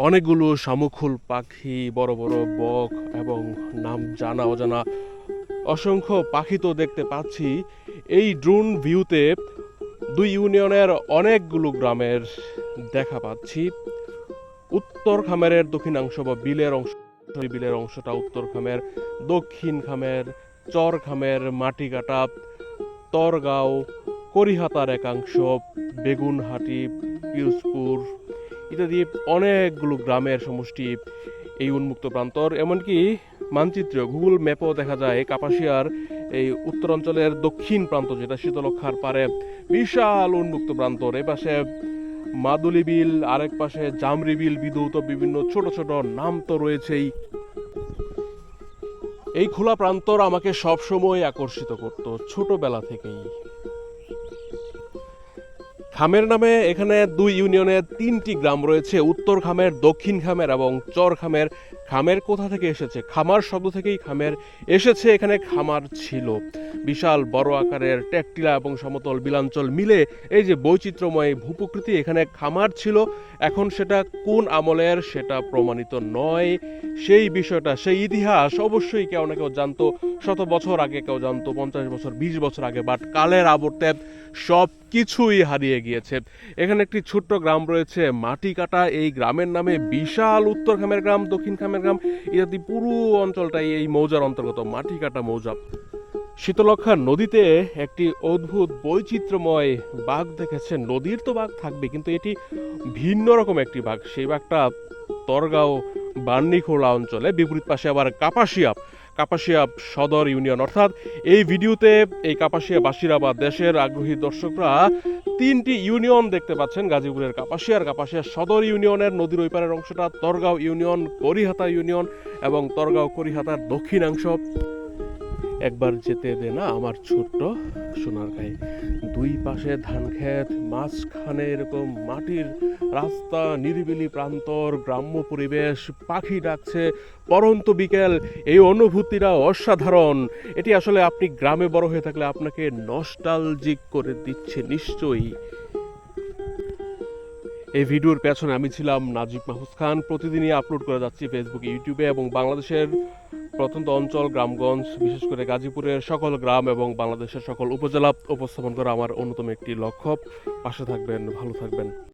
অনেকগুলো শামুকফুল পাখি, বড় বড় বক এবং নাম জানা অজানা অসংখ্য পাখি তো দেখতে পাচ্ছি। এই ড্রোন ভিউতে দুই ইউনিয়নের অনেকগুলো গ্রামের দেখা পাচ্ছি। উত্তর খামেরের দক্ষিণাংশ বা বিলের অংশটা উত্তর খামের, দক্ষিণ খামের, চর খামের, মাটিকাটা, তরগাঁও, করিহাতার একাংশ, বেগুনহাটি, পিরোজপুর ইত্যাদি অনেকগুলো গ্রামের সমষ্টি এই উন্মুক্ত প্রান্তর। এমনকি মানচিত্র গুগল ম্যাপও দেখা যায় কাপাসিয়ার এই উত্তরাঞ্চলের দক্ষিণ প্রান্ত, যেটা শীতলক্ষার পারে বিশাল উন্মুক্ত প্রান্তর। এ পাশে মাদুলি বিল, আরেক পাশে জামরি বিল, বিধৌত বিভিন্ন ছোট ছোট নাম তো রয়েছেই। এই খোলা প্রান্তর আমাকে সবসময় আকর্ষিত করত ছোটবেলা থেকেই। খামের নামে এখানে দুই ইউনিয়নে তিনটি গ্রাম রয়েছে, উত্তর খামের, দক্ষিণ খামের এবং চর খামের। খামের কোথা থেকে এসেছে? খামার শব্দ থেকেই খামের এসেছে। এখানে খামার ছিল, বিশাল বড় আকারের টেকটিলা এবং সমতল বিলাঞ্চল মিলে এই যে বৈচিত্র্যময় ভূপ্রকৃতি, এখানে খামার ছিল। এখন সেটা কোন আমলের সেটা প্রমাণিত নয়। সেই বিষয়টা, সেই ইতিহাস অবশ্যই কেউ না কেউ জানতো, শত বছর আগে কেউ জানতো, 50 বছর 20 বছর আগে, বাট কালের আবর্তে সব কিছুই হারিয়ে গিয়েছে। এখানে একটি ছোট্ট গ্রাম রয়েছে মাটিকাটা। এই গ্রামের নামে বিশাল উত্তর খামের গ্রাম, দক্ষিণ খামের গ্রাম ইত্যাদি পুরো অঞ্চলটাই এই মৌজার অন্তর্গত, মাটিকাটা মৌজা। শীতলক্ষা নদীতে একটি অদ্ভুত বৈচিত্র্যময় বাঘ দেখেছে। নদীর তো বাঘ থাকবে, কিন্তু এটি ভিন্ন রকম একটি বাঘ। সেই বাঘটা তরগাঁও বার্নিখোলা অঞ্চলে, বিপরীত পাশে আবার কাপাসিয়া সদর ইউনিয়ন। অর্থাৎ এই ভিডিওতে এই কাপাসিয়াবাসীরা বা দেশের আগ্রহী দর্শকরা তিনটি ইউনিয়ন দেখতে পাচ্ছেন। গাজীপুরের কাপাসিয়া সদর ইউনিয়নের নদীর ওই পারের অংশটা, তরগাঁও ইউনিয়ন, করিহাতা ইউনিয়ন এবং তরগাঁও করিহাতার দক্ষিণাংশ। একবার যেতে দে না আমার ছোট্ট সোনারগাঁয়ে। দুই পাশে ধান ক্ষেত, মাঝখানে এরকম মাটির রাস্তা, নিরিবিলি প্রান্তর, গ্রাম্য পরিবেশ, পাখি ডাকছে, পরন্ত বিকেল। এই অনুভূতিটা অসাধারণ। এটি আসলে আপনি গ্রামে বড় হয়ে থাকলে আপনাকে নস্টালজিক করে দিচ্ছে নিশ্চয়ই। এই ভিডিওর পেছনে আমি ছিলাম নাজিব মাহফুজ খান। প্রতিদিনই আপলোড করে যাচ্ছি ফেসবুকে, ইউটিউবে এবং বাংলাদেশের প্রত্যন্ত অঞ্চল, গ্রামগঞ্জ, বিশেষ করে গাজীপুরের সকল গ্রাম এবং বাংলাদেশের সকল উপজেলা উপস্থাপন করা আমার অন্যতম একটি লক্ষ্য। পাশে থাকবেন, ভালো থাকবেন।